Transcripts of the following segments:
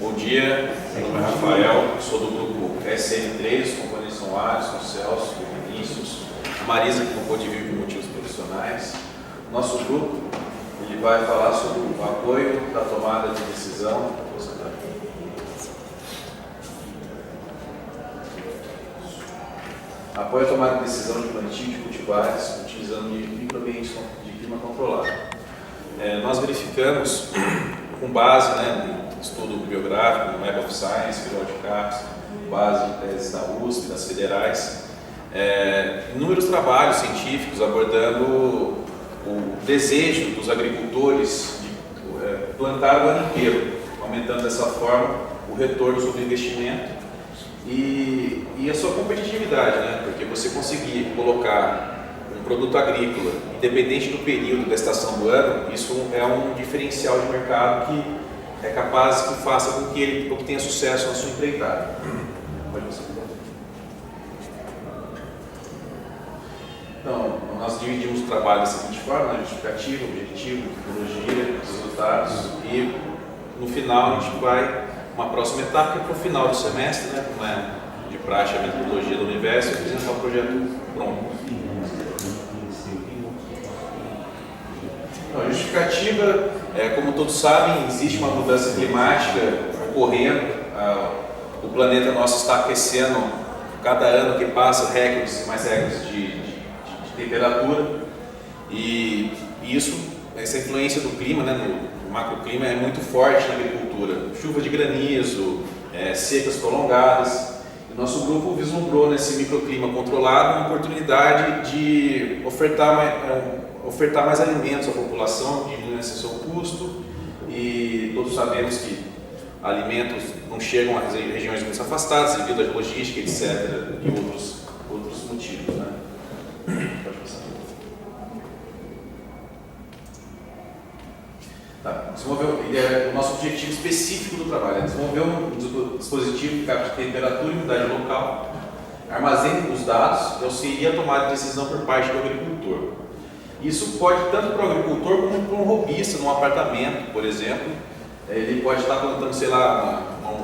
Bom dia, meu nome é Rafael, sou do grupo SN3, os componentes são o Alisson, o Celso, o Vinícius, a Marisa, que não pôde vir por motivos profissionais. Nosso grupo ele vai falar sobre o apoio da tomada de decisão. Apoio a tomada de decisão de plantio de cultivares utilizando microambientes de clima controlado. Nós verificamos, com base em estudo biográfico, no Web of Science, Periodicaps, base em teses da USP, das federais, inúmeros trabalhos científicos abordando o desejo dos agricultores de plantar o ano inteiro, aumentando dessa forma o retorno sobre o investimento e a sua competitividade, porque você conseguir colocar um produto agrícola, independente do período da estação do ano, isso é um diferencial de mercado que é capaz que faça com que ele obtenha sucesso na sua empreitada. Então, nós dividimos o trabalho da seguinte forma: justificativa, objetivo, metodologia, resultados, e no final a gente vai uma próxima etapa, que é para o final do semestre, como é de praxe a metodologia do universo, e apresentar o projeto pronto. Então, a justificativa, como todos sabem, existe uma mudança climática ocorrendo, o planeta nosso está aquecendo cada ano que passa, recordes e mais recordes de temperatura, e essa influência do clima, no macroclima, é muito forte na agricultura. Chuva de granizo, secas prolongadas. O nosso grupo vislumbrou nesse microclima controlado uma oportunidade de ofertar mais alimentos à população, diminuindo esse seu custo, e todos sabemos que alimentos não chegam às regiões muito afastadas devido à logística, etc., e outros motivos. Pode passar. O nosso objetivo específico do trabalho é desenvolver um dispositivo que capta temperatura e umidade local, armazene os dados e auxilia a tomada de decisão por parte do agricultor. Isso pode tanto para o agricultor como para um hobbyista num apartamento, por exemplo. Ele pode estar plantando,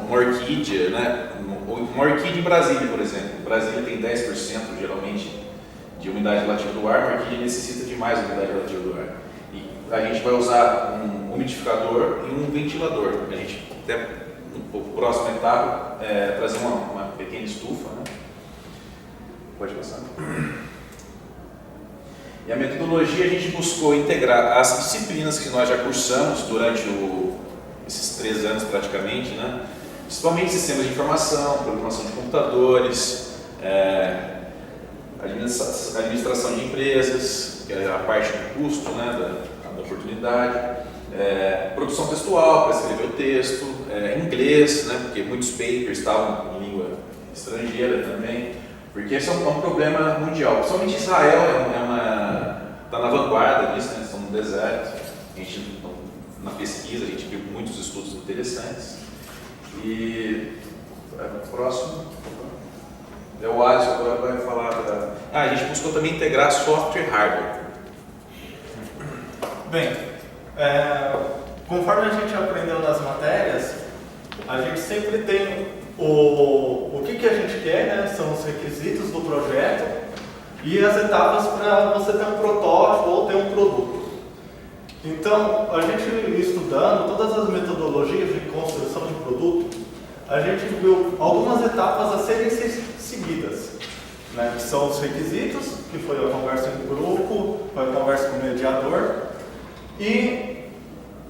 uma orquídea, uma orquídea em Brasília, por exemplo. Brasília tem 10% geralmente de umidade relativa do ar, uma orquídea necessita de mais umidade relativa do ar. E a gente vai usar um umidificador e um ventilador. A gente, até na próxima etapa, trazer uma pequena estufa. Pode passar. E a metodologia, a gente buscou integrar as disciplinas que nós já cursamos durante esses 3 anos praticamente, principalmente sistemas de informação, programação de computadores, administração de empresas, que é a parte do custo, da oportunidade, produção textual, para escrever o texto, inglês, porque muitos papers estavam em língua estrangeira também, porque esse é um problema mundial. Principalmente Israel está na vanguarda disso, estão no deserto. Na pesquisa a gente viu muitos estudos interessantes. E o próximo é o Alisson, agora vai falar a gente buscou também integrar software e hardware. Bem, conforme a gente aprendeu nas matérias, a gente sempre tem o que a gente quer, são os requisitos do projeto e as etapas para você ter um protótipo ou ter um produto. Então, a gente estudando todas as metodologias de construção de produto, a gente viu algumas etapas a serem seguidas, que são os requisitos, que foi a conversa em grupo, foi a conversa com o mediador, e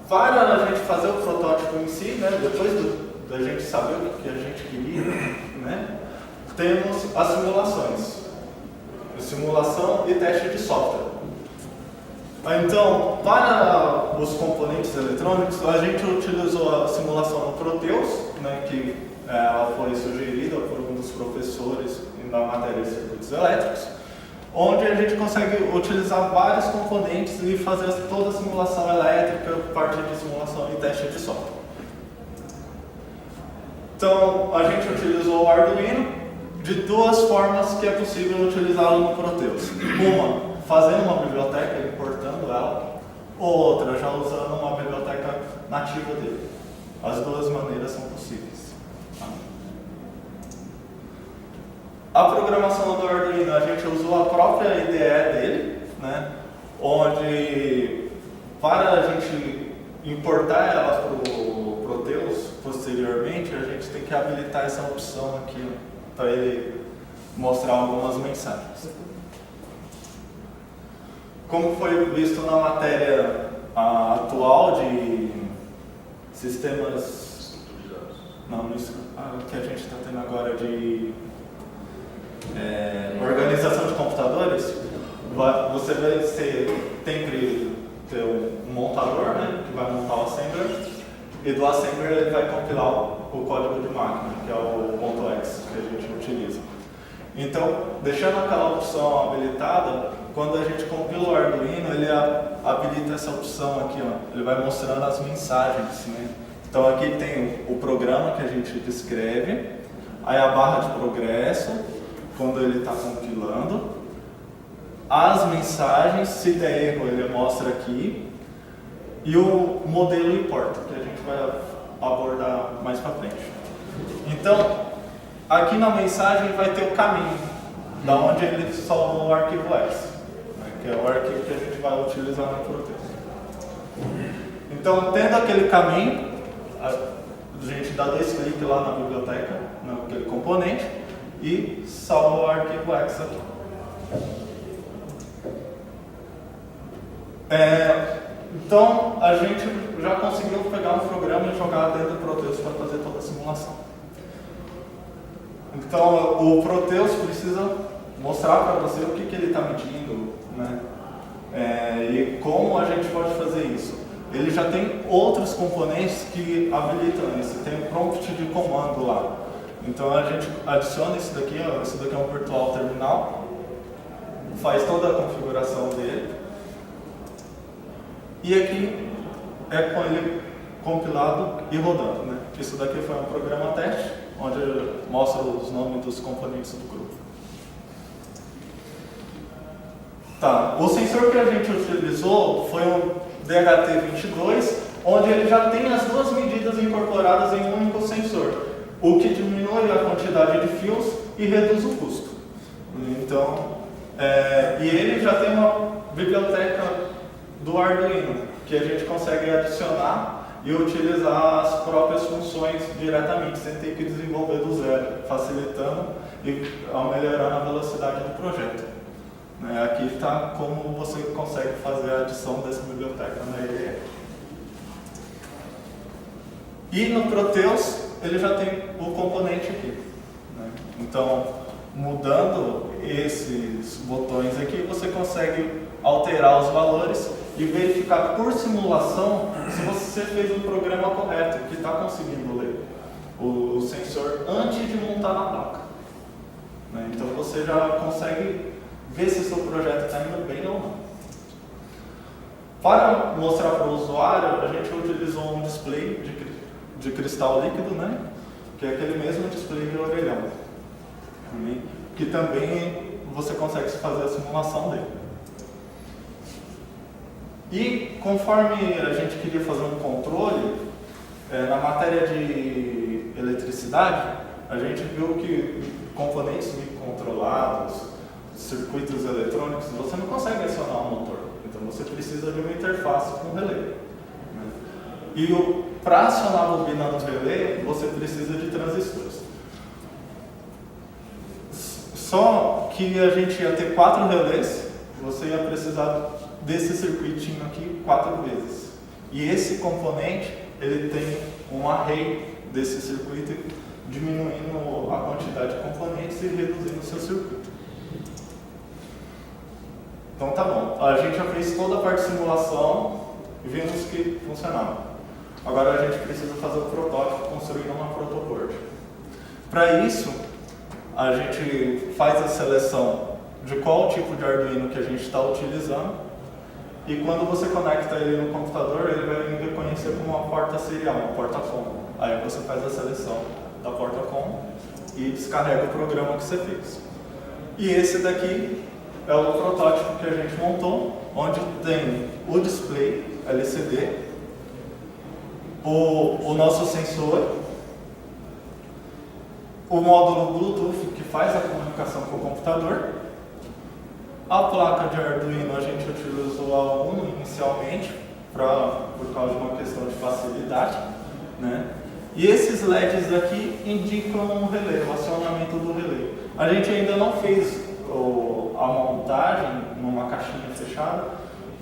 para a gente fazer o protótipo em si, depois da gente saber o que a gente queria, temos as simulação e teste de software. Então, para os componentes eletrônicos, a gente utilizou a simulação no Proteus, que ela foi sugerida por um dos professores na matéria de circuitos elétricos, onde a gente consegue utilizar vários componentes e fazer toda a simulação elétrica, parte de simulação e teste de software. Então, a gente utilizou o Arduino de 2 formas que é possível utilizá-lo no Proteus. Uma, fazendo uma biblioteca, importando ela, ou outra, já usando uma biblioteca nativa dele. As duas maneiras são possíveis. Tá? A programação do Arduino, a gente usou a própria IDE dele, né? Onde, para a gente importar ela para o Proteus posteriormente, a gente tem que habilitar essa opção aqui para ele mostrar algumas mensagens. Como foi visto na matéria atual de sistemas... Não, isso que a gente está tendo agora de organização de computadores, você vai tem que ter um montador, né, que vai montar o assembler, e do assembler ele vai compilar o código de máquina, que é o .x que a gente utiliza. Então, deixando aquela opção habilitada, quando a gente compila o Arduino, ele habilita essa opção aqui, ó. Ele vai mostrando as mensagens, né? Então aqui tem o programa que a gente descreve, aí a barra de progresso, quando ele está compilando, as mensagens, se der erro ele mostra aqui, e o modelo importa, que a gente vai abordar mais para frente. Então, aqui na mensagem vai ter o caminho, da onde ele salvou o arquivo X, né, que é o arquivo que a gente vai utilizar no Proteus. Então, tendo aquele caminho, a gente dá 2 cliques lá na biblioteca, naquele componente, e salva o arquivo X aqui. Então, a gente já conseguiu pegar um programa e jogar dentro do Proteus para fazer toda a simulação. Então, o Proteus precisa mostrar para você o que ele está medindo, né? E como a gente pode fazer isso. Ele já tem outros componentes que habilitam isso, tem um prompt de comando lá. Então a gente adiciona isso daqui, ó, isso daqui é um virtual terminal, faz toda a configuração dele. E aqui é com ele compilado e rodando, né? Isso daqui foi um programa teste, onde mostra os nomes dos componentes do grupo. Tá, o sensor que a gente utilizou foi um DHT22, onde ele já tem as duas medidas incorporadas em um único sensor, o que diminui a quantidade de fios e reduz o custo. Então, e ele já tem uma biblioteca do Arduino, que a gente consegue adicionar e utilizar as próprias funções diretamente, sem ter que desenvolver do zero, facilitando e melhorando a velocidade do projeto. Aqui está como você consegue fazer a adição dessa biblioteca na IDE. E no Proteus, ele já tem o componente aqui, né? Então, mudando esses botões aqui, você consegue alterar os valores e verificar por simulação se você fez o programa correto, que está conseguindo ler o sensor antes de montar na placa, né? Então você já consegue ver se o seu projeto está indo bem ou não. Para mostrar para o usuário, a gente utilizou um display de cristal líquido, né? Que é aquele mesmo display de orelhão, que também você consegue fazer a simulação dele. E conforme a gente queria fazer um controle, na matéria de eletricidade, a gente viu que componentes microcontrolados, circuitos eletrônicos, você não consegue acionar um motor. Então você precisa de uma interface com relé, né? E para acionar a bobina no relé, você precisa de transistores. Só que a gente ia ter 4 relés, você ia precisar desse circuitinho aqui 4 vezes. E esse componente, ele tem um array desse circuito, diminuindo a quantidade de componentes e reduzindo o seu circuito. Então tá bom, a gente já fez toda a parte de simulação e vimos que funcionava. Agora a gente precisa fazer o protótipo construindo uma protoboard. Para isso, a gente faz a seleção de qual tipo de Arduino que a gente está utilizando, e quando você conecta ele no computador, ele vai reconhecer como uma porta serial, uma porta COM. Aí você faz a seleção da porta COM e descarrega o programa que você fez. E esse daqui é o protótipo que a gente montou, onde tem o display LCD, o nosso sensor, o módulo Bluetooth que faz a comunicação com o computador, a placa de Arduino a gente utilizou a Uno inicialmente por causa de uma questão de facilidade, né? E esses LEDs aqui indicam o relé, o acionamento do relé. A gente ainda não fez a montagem numa caixinha fechada,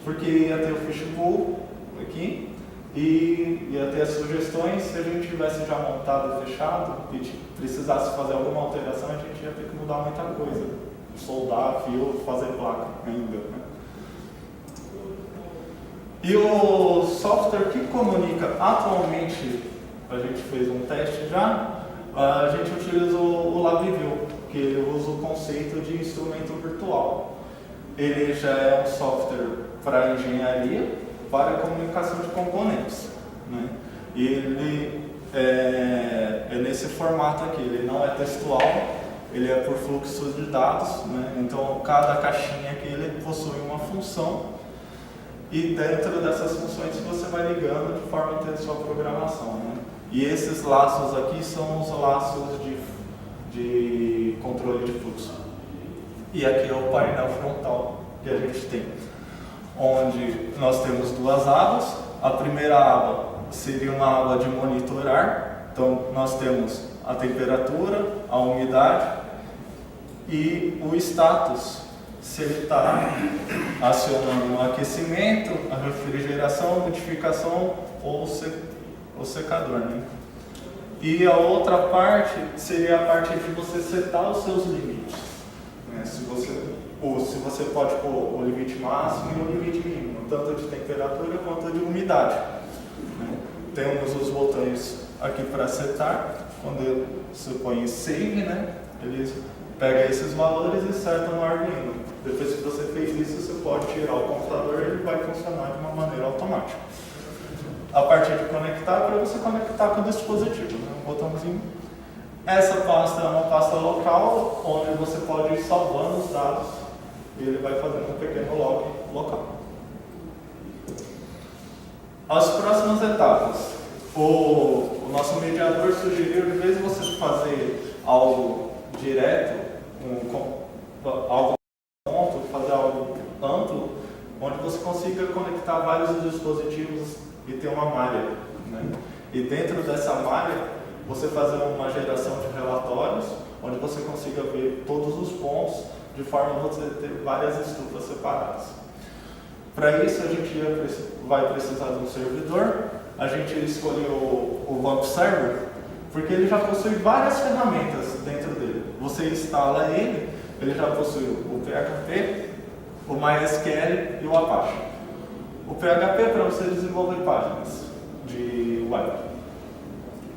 porque ia ter o fishbowl aqui e ia ter as sugestões. Se a gente tivesse já montado e fechado e precisasse fazer alguma alteração, a gente ia ter que mudar muita coisa, soldar fio, fazer placa ainda, né? E o software que comunica atualmente, a gente fez um teste já, a gente utilizou o LabVIEW, que ele usa o conceito de instrumento virtual. Ele já é um software para engenharia, para comunicação de componentes, né? E ele é nesse formato aqui, ele não é textual, ele é por fluxos de dados, né? Então cada caixinha aqui ele possui uma função e dentro dessas funções você vai ligando de forma a ter sua programação, né? E esses laços aqui são os laços de controle de fluxo. E aqui é o painel frontal que a gente tem, onde nós temos duas abas. A primeira aba seria uma aba de monitorar, então nós temos a temperatura, a umidade e o status, se ele está acionando o aquecimento, a refrigeração, a umidificação ou o secador, né? E a outra parte seria a parte de você setar os seus limites, né? Se você pode pôr o limite máximo e o limite mínimo, tanto de temperatura quanto de umidade, né? Temos os botões aqui para setar. Quando você põe save, né, ele pega esses valores e seta no Arduino. Depois que você fez isso, você pode tirar o computador e ele vai funcionar de uma maneira automática. A parte de conectar é para você conectar com o dispositivo, né? Um botãozinho. Essa pasta é uma pasta local, onde você pode ir salvando os dados e ele vai fazendo um pequeno log local. As próximas etapas. O nosso mediador sugeriu, de vez em você fazer algo direto, algo ponto, fazer algo amplo, onde você consiga conectar vários dispositivos e ter uma malha, né? E dentro dessa malha, você fazer uma geração de relatórios, onde você consiga ver todos os pontos, de forma a você ter várias estufas separadas. Para isso, a gente vai precisar de um servidor. A gente escolheu o Vamp Server, porque ele já possui várias ferramentas dentro dele. Você instala ele já possui o PHP, o MySQL e o Apache. O PHP é para você desenvolver páginas de web.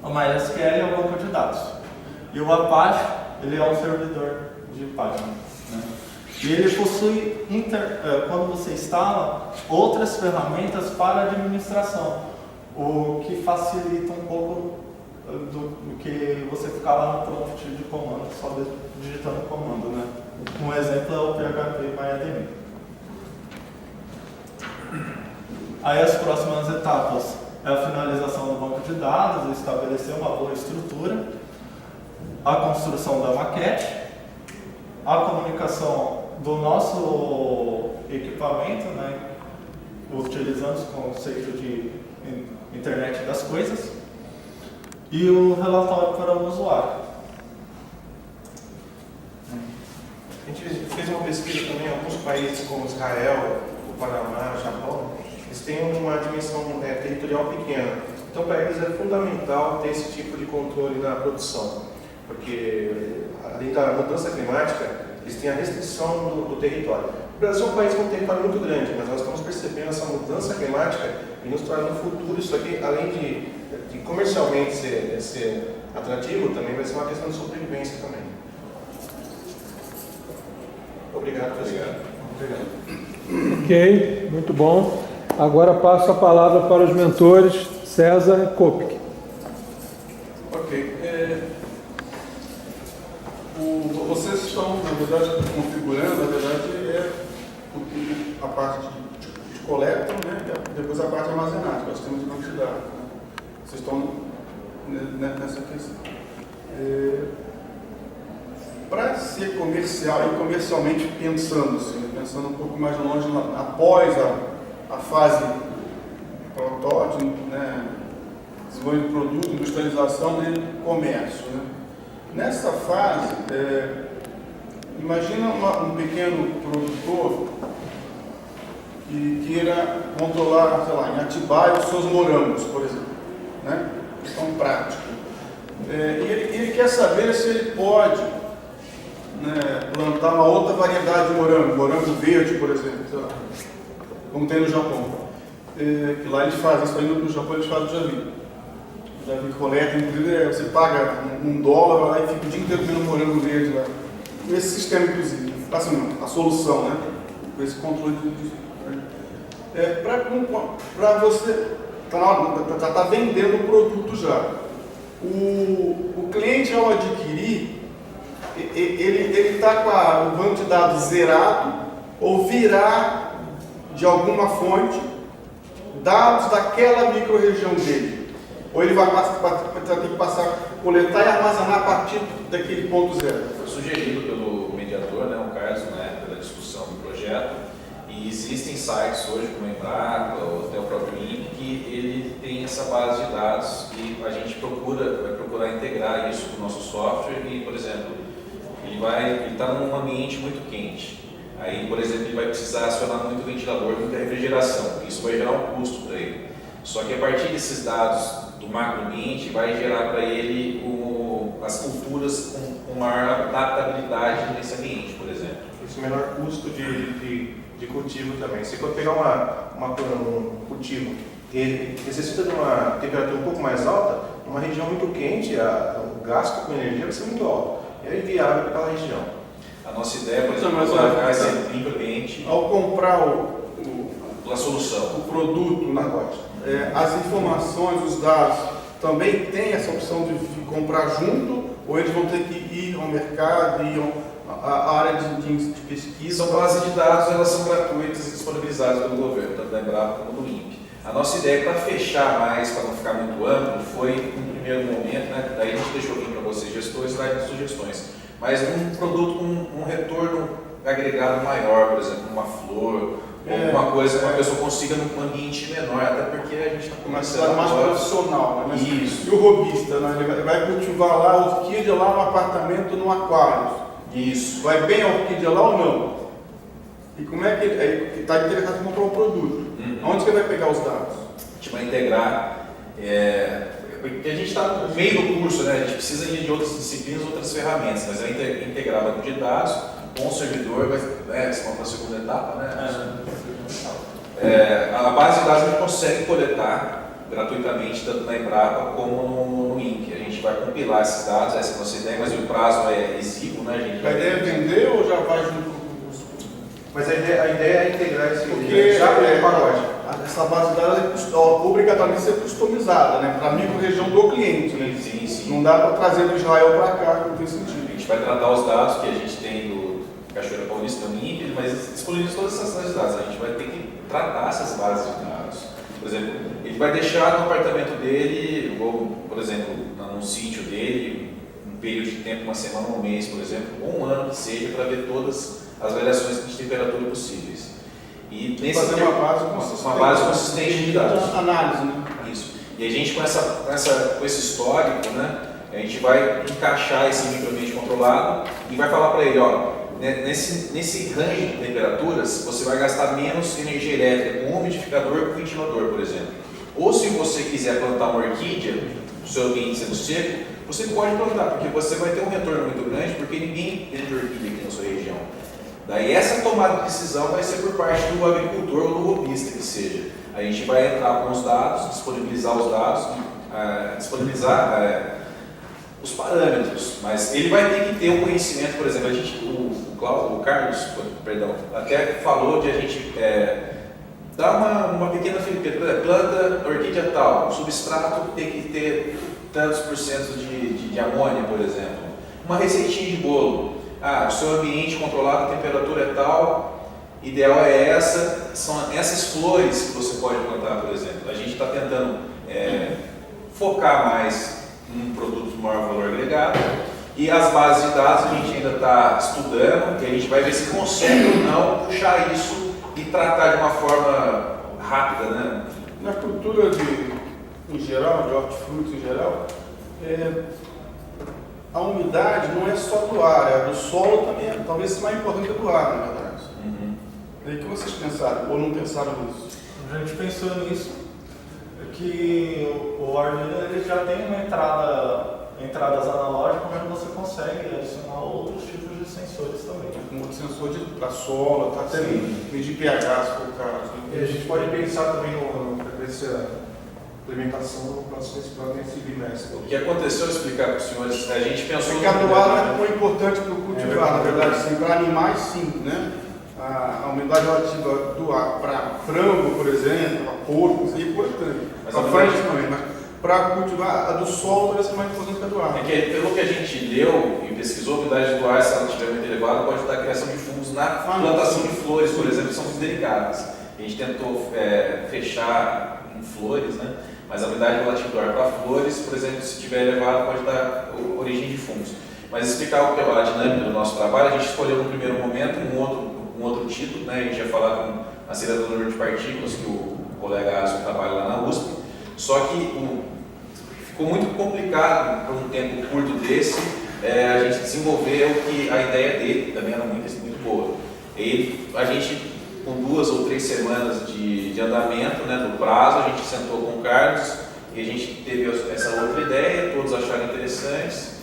O MySQL é o banco de dados. E o Apache, ele é um servidor de páginas, né? E ele possui, quando você instala, outras ferramentas para administração, o que facilita um pouco do que você ficar lá no prompt de comando, só digitando o comando, né? Um exemplo é o PHP MyAdmin. Aí as próximas etapas é a finalização do banco de dados, estabelecer uma boa estrutura, a construção da maquete, a comunicação do nosso equipamento, né, utilizando o conceito de internet das coisas, e o relatório para o usuário. A gente fez uma pesquisa também em alguns países como Israel, o Panamá, o Japão. Eles têm uma dimensão territorial pequena. Então, para eles é fundamental ter esse tipo de controle na produção, porque além da mudança climática, eles têm a restrição do território. O Brasil é um país com um território muito grande, mas nós estamos percebendo essa mudança climática e nos torna no futuro isso aqui, além de comercialmente ser atrativo, também vai ser uma questão de sobrevivência também. Obrigado, presidente. Obrigado. Ok, muito bom. Agora passo a palavra para os mentores César e Kopik. Ok. Vocês estão, na verdade, configurando, na verdade, a parte de coleta, né, e depois a parte de armazenagem, nós temos de banco de dados. Né? Vocês estão nessa questão. Para ser comercial e comercialmente pensando, assim, pensando um pouco mais longe, após a fase protótipo, né, desenvolvimento de produto, industrialização e comércio. Né? Nessa fase, imagina um pequeno produtor que queira controlar, sei lá, em Atibaia os seus morangos, por exemplo, né? Questão prática. Ele quer saber se ele pode, né, plantar uma outra variedade de morango verde, por exemplo, sei lá, como tem no Japão. Que lá eles fazem, isso aí no Japão eles fazem, já vi coleta, inclusive você paga $1 lá e fica o dia inteiro comendo morango verde lá. Esse sistema, inclusive, assim, a solução, né? Com esse controle de para você tá vendendo o produto já. O cliente, ao adquirir, ele está com o banco de dados zerado ou virá de alguma fonte dados daquela micro-região dele. Ou ele vai ter que passar, coletar e armazenar a partir daquele ponto zero. Foi sugerido pelo mediador, né, o Carlos, na época da discussão do projeto, e existem sites hoje, como a Embrapa, ou até o próprio INPE, que ele tem essa base de dados e a gente vai procurar integrar isso com o nosso software e, por exemplo, ele está num ambiente muito quente. Aí, por exemplo, ele vai precisar acionar muito ventilador, muita refrigeração. Isso vai gerar um custo para ele. Só que a partir desses dados do macroambiente vai gerar para ele as culturas com maior adaptabilidade nesse ambiente, por exemplo. Esse menor custo de cultivo também. Se for pegar um cultivo que necessita de uma temperatura um pouco mais alta, uma região muito quente, o gasto com energia vai ser muito alto. É inviável para aquela região. A nossa ideia, por exemplo, é colocar esse ambiente ao comprar a solução, o produto, na loja, as informações, os dados, também tem essa opção de comprar junto, ou eles vão ter que ir ao mercado, ir à área de pesquisa? São bases de dados, elas são gratuitas e disponibilizadas pelo governo, tanto da Embrapa como do INPE. A nossa ideia, para fechar mais, para não ficar muito amplo, foi, no primeiro momento, né, daí a gente deixou aqui para vocês gestores, lá de sugestões, mas um produto com um retorno agregado maior, por exemplo, uma flor, alguma coisa que uma pessoa consiga num ambiente menor, até porque a gente está começando mais agora. profissional, né? Isso. E o robista, né? Ele vai cultivar lá a orquídea lá no apartamento, no aquário. Isso. Vai bem a orquídea lá ou não? E como é que ele está interessado em comprar um produto? Onde que ele vai pegar os dados? A gente vai integrar, porque a gente está no meio do curso, né? A gente precisa de outras disciplinas, outras ferramentas, mas vai integrar banco de dados com o servidor, vai para a segunda etapa, né? A base de dados a gente consegue coletar gratuitamente, tanto na Embrapa como no INPE. A gente vai compilar esses dados, essa é a nossa ideia, mas o prazo é exíguo, né? A gente A ideia é vender ou já vai junto com o curso? Mas a ideia é integrar esse Porque já com o pacote. essa base de dados é obrigatoriamente ser customizada, né? Para a micro-região do cliente, né? Sim. Não dá para trazer do Israel para cá, não tem sentido. A gente vai tratar os dados que a gente tem do Cachoeira Paulista, do INPE, mas disponibilizar todas essas bases de dados. A gente vai ter que tratar essas bases de dados. Por exemplo, ele vai deixar no apartamento dele, ou, por exemplo, num sítio dele, um período de tempo, uma semana, um mês, por exemplo, ou um ano que seja, para ver todas as variações de temperatura possíveis. E nesse fazer tempo, uma base consistente de dados. Análise, né? Isso. E a gente, com esse histórico, né, a gente vai encaixar esse microambiente controlado e vai falar para ele, ó, nesse range de temperaturas, você vai gastar menos energia elétrica com umidificador e com ventilador, por exemplo. Ou se você quiser plantar uma orquídea, no seu ambiente sendo seco, você pode plantar, porque você vai ter um retorno muito grande, porque ninguém vende orquídea aqui na sua região. Daí essa tomada de decisão vai ser por parte do agricultor ou do robista, que seja. A gente vai entrar com os dados, disponibilizar os dados, disponibilizar os parâmetros, mas ele vai ter que ter um conhecimento, por exemplo, o Carlos, perdão, até falou de a gente dar uma pequena filipeta, planta orquídea tal, o substrato tem que ter tantos por cento de amônia, por exemplo. Uma receitinha de bolo, o seu ambiente controlado, a temperatura é tal, ideal é essa, são essas flores que você pode plantar, por exemplo. A gente está tentando focar mais num produto de maior valor agregado. E as bases de dados a gente ainda está estudando, e a gente vai ver se consegue ou não puxar isso e tratar de uma forma rápida, né? Na cultura em geral, de hortifruti em geral, a umidade não é só do ar, é do solo também, talvez mais importante do ar, na verdade. E o que vocês pensaram, ou não pensaram nisso? A gente pensou nisso, que o Arduino ele já tem uma entradas analógicas, onde você consegue adicionar outros tipos de sensores também. Com outro sensor para solo, até medir pH, se for o caso. E a gente pode pensar também na frequência implementação do plano nesse bimestre. O que aconteceu, eu vou explicar para os senhores, a gente pensou... Porque a do ar não é tão importante para o cultivar, na verdade, sim, para animais sim, né? A umidade relativa do ar para frango, por exemplo, para porco, isso é importante. Para frango também, mas para cultivar, a do solo deve ser mais importante que a do ar. É que pelo que a gente leu e pesquisou, a umidade do ar, se ela estiver muito elevada, pode dar a criação de fungos na plantação de flores, por exemplo, que são muito delicadas. A gente tentou fechar em flores, né? Mas a umidade relativa do ar para flores, por exemplo, se estiver elevada, pode dar origem de fungos. Mas explicar o que é a dinâmica do nosso trabalho, a gente escolheu no primeiro momento um outro título, né? A gente ia falar com acelerador de partículas, que o colega Asco trabalha lá na USP, só que ficou muito complicado por um tempo curto desse, a gente desenvolveu que a ideia dele também era muito boa. A gente, com 2 ou 3 semanas de andamento, né, do prazo, a gente sentou com o Carlos e a gente teve essa outra ideia, todos acharam interessantes.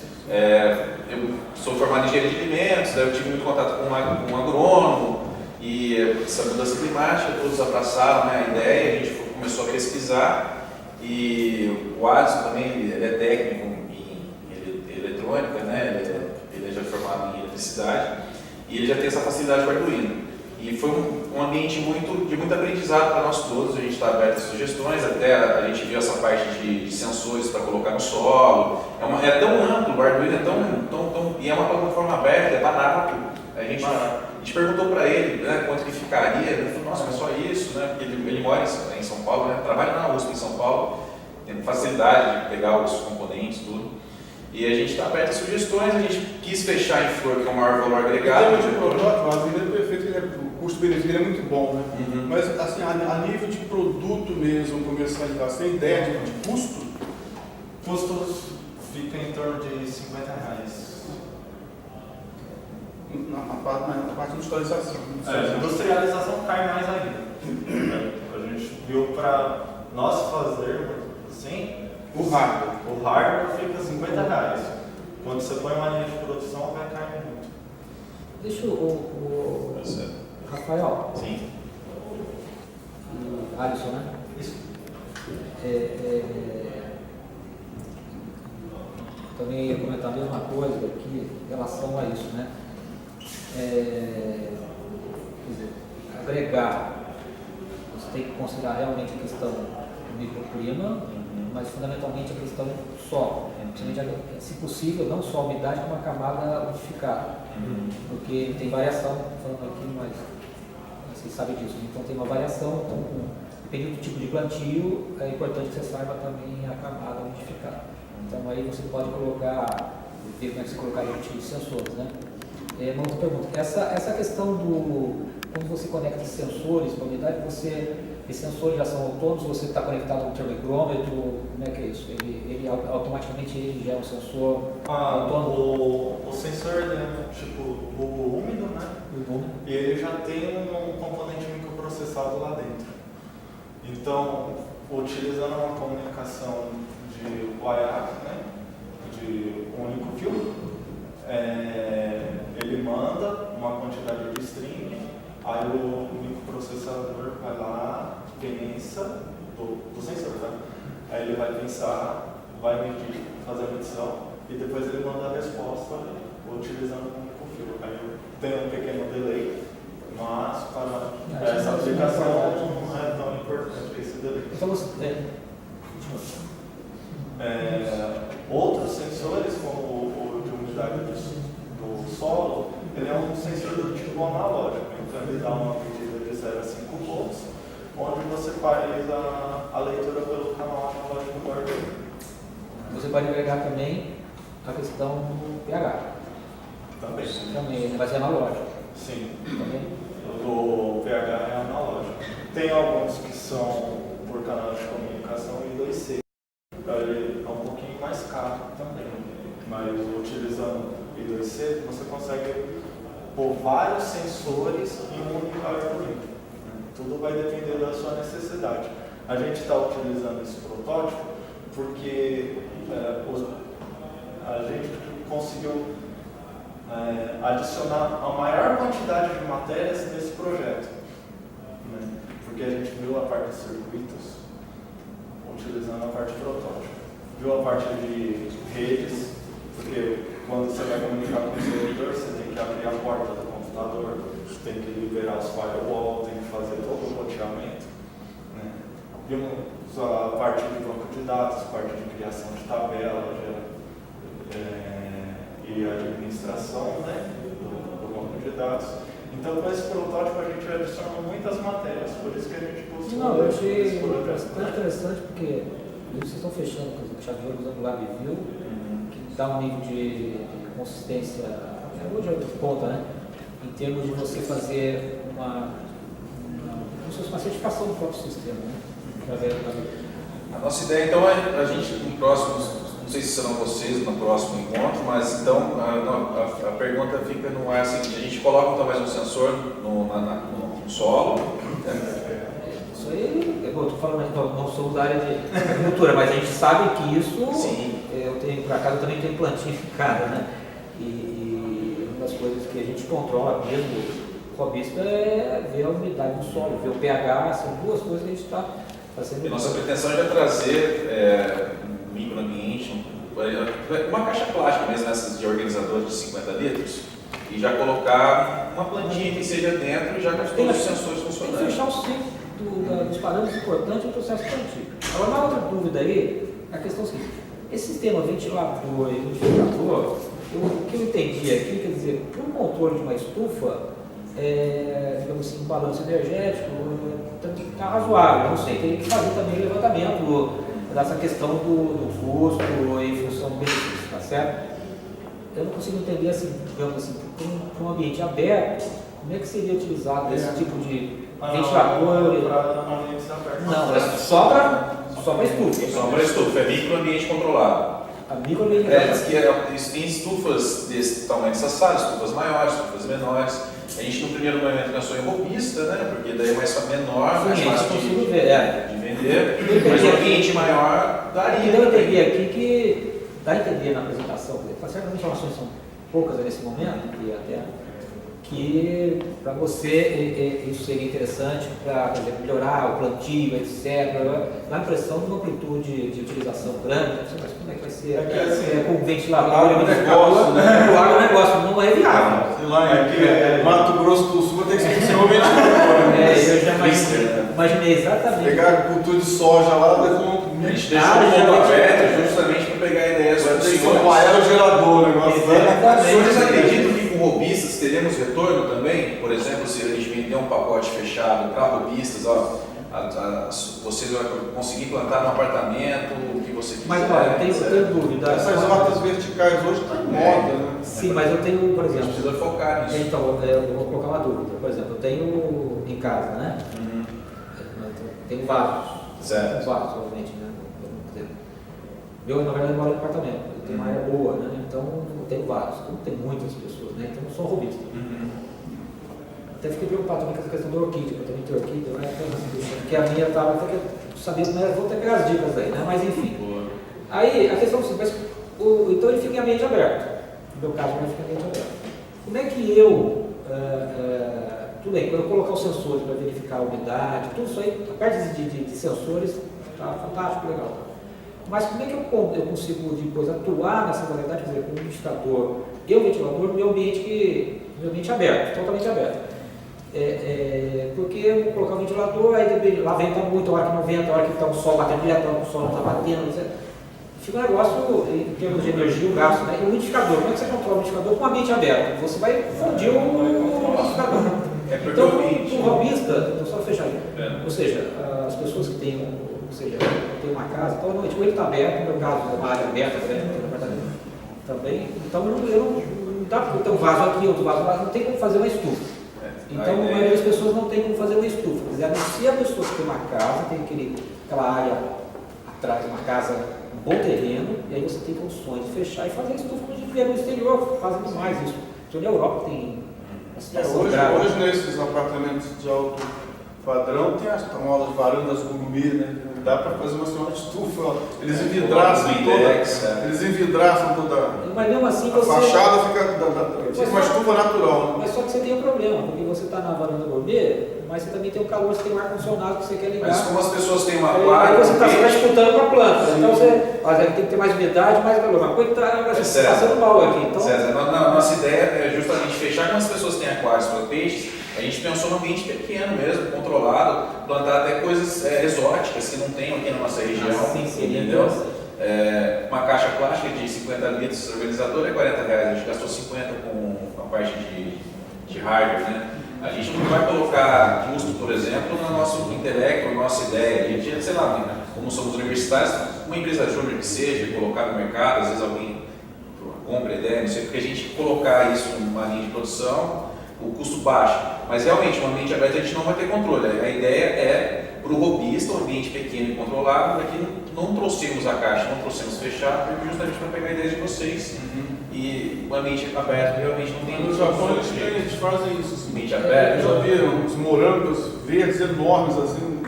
Eu sou formado em engenharia de alimentos, eu tive muito contato com um agrônomo e essa mudança climática, todos abraçaram, né, a ideia, a gente começou a pesquisar. E o Adson também, ele é técnico em eletrônica, né? Ele é já formado em eletricidade e ele já tem essa facilidade com Arduino. E foi um ambiente de muito aprendizado para nós todos, a gente está aberto a sugestões, até a gente viu essa parte de sensores para colocar no solo. É tão amplo, o Arduino é tão e é uma plataforma aberta, é barato. A gente perguntou para ele, né, quanto que ficaria, ele falou, nossa, mas só isso, né? Porque ele mora em São Paulo, né, trabalha na USP em São Paulo, tem facilidade de pegar os componentes, tudo. E a gente está aberto a sugestões, a gente quis fechar em flor, que é o maior valor agregado. Em termos de protótipo, a vida é perfeita, o custo-benefício é muito bom, né? Mas assim, a nível de produto mesmo, comercializar, você tem ideia de custo? Custos ficam em torno de R$50. Na parte de industrialização. A industrialização cai mais ainda. A gente viu para nós fazermos assim, O hardware. o hardware fica R$50. Quando você põe uma linha de produção, vai cair muito. Deixa o Rafael. Sim. Alisson, né? Isso. Também ia comentar a mesma coisa aqui em relação a isso, né? Quer dizer, agregar, você tem que considerar realmente a questão do microclima, mas fundamentalmente a questão solo. Se possível, não só a umidade, como a camada umidificada, porque tem variação, falando aqui, mas vocês sabem disso, então tem uma variação, então, dependendo do tipo de plantio, é importante que você saiba também a camada umidificada. Então aí você pode colocar, ver como é que você colocaria o tipo de sensores, né? Uma outra pergunta, essa questão quando você conecta esses sensores para a umidade, esses sensores já são autônomos, você está conectado ao termômetro, como é que é isso? Ele automaticamente ele já é um sensor autônomo? O sensor é tipo bulbo úmido, né? E ele já tem um componente microprocessado lá dentro. Então, utilizando uma comunicação de WiAC, né? De um único fio, ele manda uma quantidade de string, aí o microprocessador vai lá, pensa do sensor, tá? Aí ele vai pensar, vai medir, fazer a medição e depois ele manda a resposta utilizando o único fio. Aí tem um pequeno delay, mas para essa aplicação não é tão importante esse delay. Então outros sensores, como o de umidade do solo, ele é um sensor do tipo analógico, então ele dá uma medida de 0 a 5 volts, onde você faz a leitura pelo canal analógico do Arduino. você pode agregar também a questão do pH. Também, vai ser analógico. Sim. Também. O pH é analógico. Tem alguns que são por canal de comunicação I2C. Ele é um pouquinho mais caro também. Mas utilizando I2C, você consegue pôr vários sensores em um único arquivo. Tudo vai depender da sua necessidade. A gente está utilizando esse protótipo porque a gente conseguiu adicionar a maior quantidade de matérias nesse projeto, né? Porque a gente viu a parte de circuitos utilizando a parte protótipo, viu a parte de redes, porque quando você vai comunicar com o servidor, você tem que abrir a porta do computador, você tem que liberar os firewalls, tem que fazer todo o roteamento, né? Vimos a parte de banco de dados, parte de criação de tabela, e administração, né, do banco de dados. Então, com esse protótipo, a gente adiciona muitas matérias, por isso que a gente busca. Não, eu achei bastante interessante porque vocês estão fechando com o chaveiro usando o LabVIEW, que dá um nível de consistência, hoje é outra ponta, né? Em termos de você fazer como se fosse uma certificação do próprio sistema, né? A nossa ideia, então, é a gente, no próximo, não sei se serão vocês no próximo encontro, mas então a pergunta fica no ar seguinte: a gente coloca então mais um sensor no solo. Isso aí, eu estou falando, não sou da área de agricultura, mas a gente sabe que isso, Sim. Por acaso eu também tenho plantinha em casa, né? E uma das coisas que a gente controla mesmo, robista, é ver a umidade do solo, ver o pH, são duas coisas que a gente está fazendo. E nossa pretensão é trazer um microambiente, uma caixa plástica mesmo, essas de organizadores de 50 litros, e já colocar uma plantinha que seja dentro e já com todos os sensores Tem que funcionando. fechar o ciclo dos parâmetros importantes do processo plantio. Agora, uma outra dúvida aí, a questão é a seguinte: esse sistema ventilador e umidificador, o que eu entendi aqui, quer dizer, para o controle de uma estufa, digamos assim, um balanço energético está razoável, não sei, tem que fazer também o levantamento dessa questão do custo em função do benefício, tá certo? Eu não consigo entender, assim, digamos assim, para um ambiente aberto, como é que seria utilizado esse tipo de ventilador? Para ambientes abertos. Não, é só para estufa. Só para estufa, é microambiente controlado. A microambiente. Diz que tem estufas desse tamanho dessa sala, estufas maiores, estufas menores. A gente no primeiro momento pensou em robista, né? Porque daí é mais menor, mais fácil de vender, mas o ambiente maior daria. Então eu entendi aqui que dá a entender na apresentação, certas informações são poucas nesse momento, e até que para você isso seria interessante para melhorar o plantio, etc. Dá a impressão de uma amplitude de utilização grande, não sei mais como é que vai ser, com ventilador, negócio, né? O agronegócio não é viável. Sei lá, aqui Mato Grosso do Sul tem que ser extremamente Eu já imaginei exatamente. Pegar agricultura de soja lá, vai com A gente deixou o ponto aberto justamente para pegar ideias dos tem que senhores. acompanhar o gerador, o negócio. Os senhores acreditam que com robistas teremos retorno também? Por exemplo, se a gente vender um pacote fechado para robistas, você vai conseguir plantar no apartamento, o que você quiser. Mas olha, eu tenho dúvida. Essas hortas verticais hoje estão em moda, né? Sim, mas eu tenho, por A gente exemplo. precisa focar nisso. Então, eu vou colocar uma dúvida. Por exemplo, eu tenho em casa, né? Tenho vasos. Certo. Vasos, obviamente, né? Eu, na verdade, moro em apartamento. Eu tenho uma área boa, né? Então, eu tenho vasos. Como tem muitas pessoas, né? Então, eu sou robista. Até fiquei preocupado também com essa questão da orquídea, porque eu também tenho orquídea, né? Porque a minha estava, até que eu sabia, mas vou ter que pegar as dicas aí, né? Mas enfim. Aí, a questão é assim, então ele fica em ambiente aberto. No meu caso, ele fica em ambiente aberto. Como é que eu, tudo bem, quando eu colocar os sensores para verificar a umidade, tudo isso aí, a parte de sensores, está fantástico, legal. Mas como é que eu consigo depois atuar nessa modalidade, quer dizer, com o umidificador e o ventilador no meu ambiente aberto, totalmente aberto? Porque eu vou colocar o ventilador, aí lá venta muito, a hora que não venta, a hora que está o sol batendo direto, a hora que o sol não está batendo, etc. Fica um negócio, em termos de energia, o gasto, né? E o umidificador, como é que você controla o umidificador com o ambiente aberto? Você vai fundir o umidificador. Então, o robista, só fechar aí, ou seja, as pessoas que têm, tem uma casa, então normalmente ou ele está aberto, no meu caso é uma área aberta, grande, tem um apartamento também, então não dá para ter um vaso aqui, outro vaso lá, não tem como fazer uma estufa. Então, a maioria das pessoas não tem como fazer uma estufa. Quer dizer, a não ser a pessoa que tem uma casa, tem aquela área atrás, uma casa, um bom terreno, e aí você tem condições de fechar e fazer a estufa como a gente vê no exterior, fazem demais isso. Então, na Europa tem uma situação grave. Hoje nesses apartamentos de alto padrão tem as famosas varandas gourmet, né? Dá para fazer uma senhora de estufa, ó. Eles envidraçam toda Mas mesmo assim a você... fachada, fica uma estufa natural. Né? Mas só que você tem um problema, porque você está na varanda gourmet, mas você também tem o calor, você tem um ar-condicionado que você quer ligar. Mas como as pessoas têm uma Aí aquário, você está disputando com a planta. Sim. Então você tem que ter mais umidade, mais calor. Mas coitado, você está passando mal aqui. Então, César, nossa ideia é justamente fechar com as pessoas que têm aquários para peixes. A gente pensou num ambiente pequeno mesmo, controlado, plantar até coisas exóticas que não tem aqui na nossa região, entendeu? Uma caixa plástica de 50 litros organizador é R$40, a gente gastou 50 com a parte de hardware, né? A gente não vai colocar custo, por exemplo, no nosso intelecto, na nossa ideia. A gente, sei lá, como somos universitários, uma empresa júnior que seja, colocar no mercado, às vezes alguém compra ideia, não sei, porque a gente colocar isso numa linha de produção, o custo baixo. Mas realmente, um ambiente aberto a gente não vai ter controle. A ideia é para o robista, um ambiente pequeno e controlado, aqui não trouxemos a caixa, não trouxemos fechado, justamente para pegar ideias de vocês. E o ambiente aberto realmente não tem... No Japão eles fazem isso. Assim. Ambiente aberto. Eu já vi uns morangos verdes enormes assim.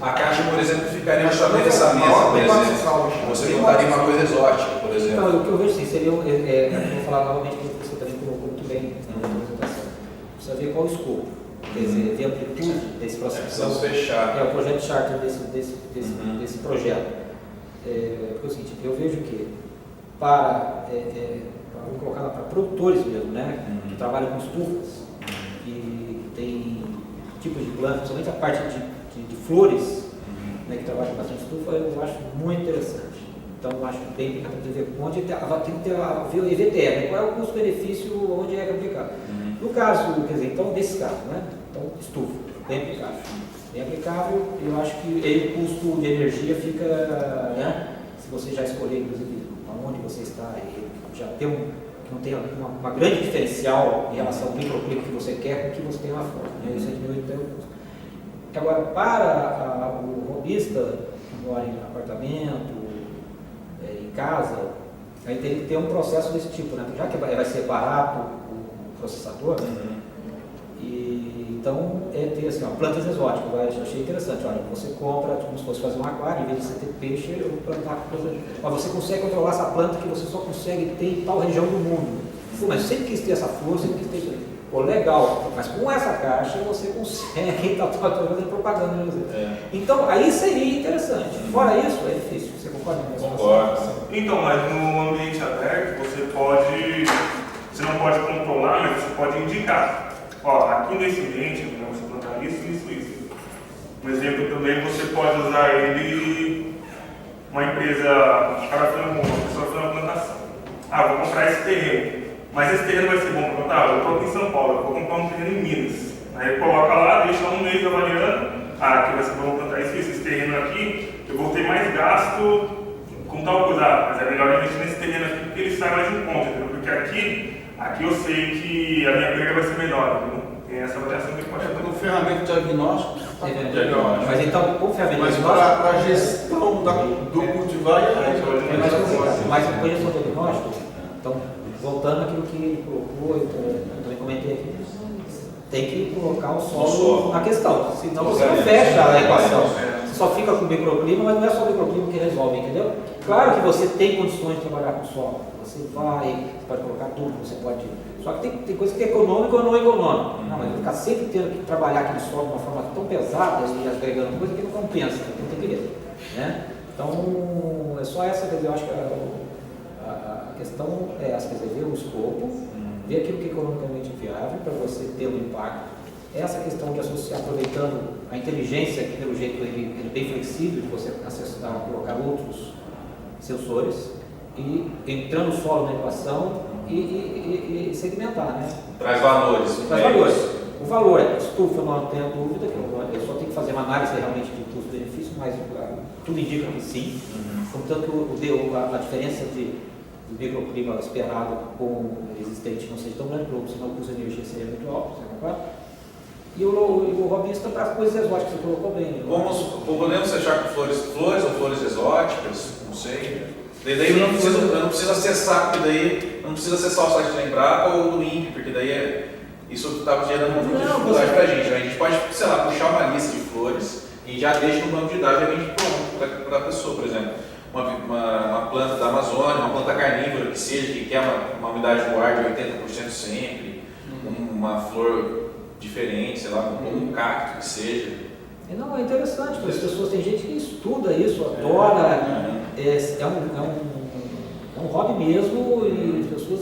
A caixa, por exemplo, ficaria também nessa mesa, por exemplo. Você botaria uma coisa exótica, por exemplo. Então, o que eu vejo sim, seria, vou falar novamente o que você também colocou muito bem na apresentação. Precisa ver qual o escopo, quer dizer, ver a amplitude desse processo. Precisamos fechar. É o projeto charter desse projeto. Porque é o seguinte, eu vejo que vamos colocar para produtores mesmo, né, que trabalham com estufas, que tem tipos de plantas, principalmente a parte de flores, né, que trabalham com bastante estufa, eu acho muito interessante. Então, eu acho bem importante ver onde tem que ter ver o EVTE, né, qual é o custo-benefício, onde é aplicado. No caso, quer dizer, então, desse caso, né, então, estufa, bem aplicável. Bem aplicável, eu acho que o custo de energia fica, né, se você já escolher, inclusive, aonde você está, já tem não tem uma grande diferencial em relação ao microclima que você quer com o que você tem lá fora. Né? Isso é diminui até o custo. Agora, para o robista, que mora em apartamento, em casa, aí tem que ter um processo desse tipo, né? Já que vai ser barato o processador, né? E, então ter assim, plantas exóticas. Eu achei interessante. Olha, você compra como se fosse fazer um aquário, em vez de você ter peixe, eu vou plantar coisa. Mas você consegue controlar essa planta que você só consegue ter em tal região do mundo. Pô, mas sempre quis ter essa flor, sempre quis ter isso aí. Pô, legal, mas com essa caixa você consegue estar fazendo propaganda. Né? Então, aí seria interessante. Fora isso, é difícil. Você concorda com isso? Concordo. Então, mas no ambiente aberto, você não pode controlar, mas você pode indicar. Ó, aqui nesse ambiente, você plantar isso. Um exemplo também, você pode usar ele, uma empresa, uma pessoa fazendo uma plantação. Ah, vou comprar esse terreno. Mas esse terreno vai ser bom para plantar? Eu estou aqui em São Paulo, eu vou comprar um terreno em Minas. Aí coloca lá, deixa um mês avaliando. Ah, aqui vai ser bom plantar isso. Esse terreno aqui, eu vou ter mais gasto com tal coisa. Mas é melhor investir nesse terreno aqui porque ele sai mais em conta, entendeu? Porque aqui eu sei que a minha perda vai ser menor, entendeu? Tem essa avaliação que pode fazer. Com ferramenta de diagnóstico. Mas então, com ferramenta mas de diagnóstico. para a gestão do cultivar É mais complicado. Mas com a gestão do diagnóstico, então, voltando àquilo que ele colocou, eu também comentei aqui, tem que colocar o solo na questão, senão você não fecha a equação. Você só fica com o microclima, mas não é só o microclima que resolve, entendeu? Claro que você tem condições de trabalhar com solo, você pode colocar tudo, você pode... Só que tem coisa que é econômica ou não econômica. Não, mas ficar sempre tendo que trabalhar aquele solo de uma forma tão pesada e agregando coisa que não compensa, não tem que né? Então, é só essa, quer dizer, eu acho que a questão é essa, quer dizer, ver o escopo, ver aquilo que é economicamente viável para você ter um impacto. Essa questão de associar, aproveitando a inteligência, que pelo jeito ele é bem flexível, de você acessar, colocar outros sensores, e entrando o solo na equação e segmentar, né? Traz valores. Traz valores. O valor é estufa, não tenho dúvida, que eu só tenho que fazer uma análise realmente de custo-benefício, mas tudo indica que sim. Portanto, a diferença do microclima esperado com o existente não seja tão grande, senão o custo de energia seria muito alto, você concorda? E o robista para as coisas exóticas, você colocou bem. Podemos fechar com flores ou flores exóticas, não sei. Daí eu não preciso acessar, porque daí não precisa acessar o site da Embrapa ou do INPE, porque daí isso está gerando muita dificuldade para a gente. A gente pode, sei lá, puxar uma lista de flores e já deixa no banco de dados e a gente pronto para a pessoa, por exemplo. Uma planta da Amazônia, uma planta carnívora que seja, que quer uma umidade do ar de 80% sempre, uma flor diferente, sei lá, um cacto que seja. Não, é interessante, porque as pessoas, tem gente que estuda isso, adora, é um hobby mesmo, e as pessoas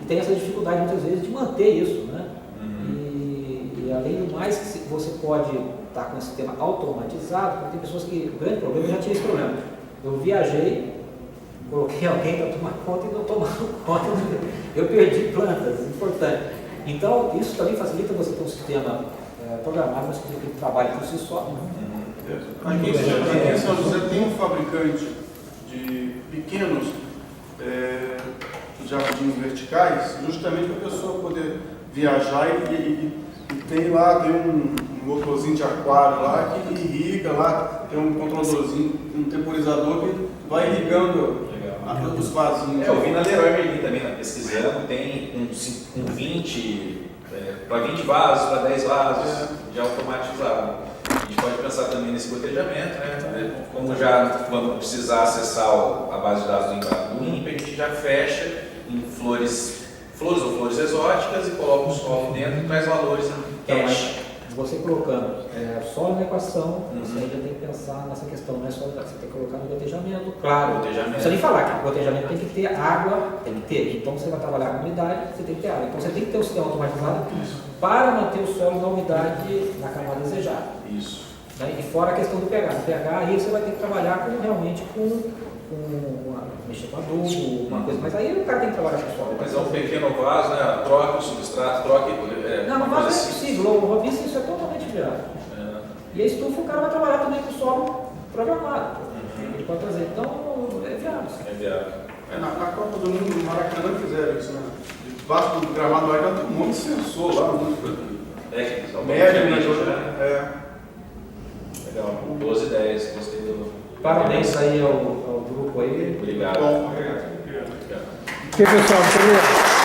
têm essa dificuldade muitas vezes de manter isso, né? E além do mais, você pode estar com esse sistema automatizado, porque tem pessoas que, o grande problema, eu já tinha esse problema. Eu viajei, coloquei alguém para tomar conta e não tomaram conta, eu perdi plantas, importante. Então, isso também facilita você ter um sistema programado, mas que trabalhe por si só. Aqui em São José tem um fabricante de pequenos jardins verticais, justamente para a pessoa poder viajar e tem lá, tem um motorzinho de aquário lá que irriga lá, tem um controladorzinho, um temporizador que vai irrigando os vasinhos. Eu vi na Leroy Merlin também, pesquisando, tem com 20, para 20 vasos, para 10 vasos, já automatizado. A gente pode pensar também nesse gotejamento, né? Como já vamos precisar acessar a base de dados do INPE, a gente já fecha em flores ou flores exóticas e coloca o solo dentro e traz valores em cash. Você colocando solo na equação, você ainda tem que pensar nessa questão, não é só você tem que colocar no gotejamento, claro. Não precisa nem falar que o gotejamento tem que ter água, tem que ter. Então você vai trabalhar com umidade, você tem que ter água. Então você tem que ter o sistema automatizado para manter o solo na umidade na camada desejada. Isso. Né? E fora a questão do pH. O pH aí você vai ter que trabalhar realmente mexer com adubo, uma coisa. Mas aí o cara tem que trabalhar com o solo. Mas é um pequeno vaso, né? Troca o substrato, troca. Não, no vaso é possível. O robista isso é totalmente viável. E a estufa o cara vai trabalhar também com o solo programado. Ele pode trazer. Então é viável. É viável. Na Copa do Mundo, no Maracanã fizeram isso, né? Debaixo do gramado ainda tem um monte de sensor lá, Técnicos, médio, né? Legal, boas ideias, gostei do. Parabéns aí ao grupo aí. Obrigado. Bom, Ok, pessoal, muito obrigado.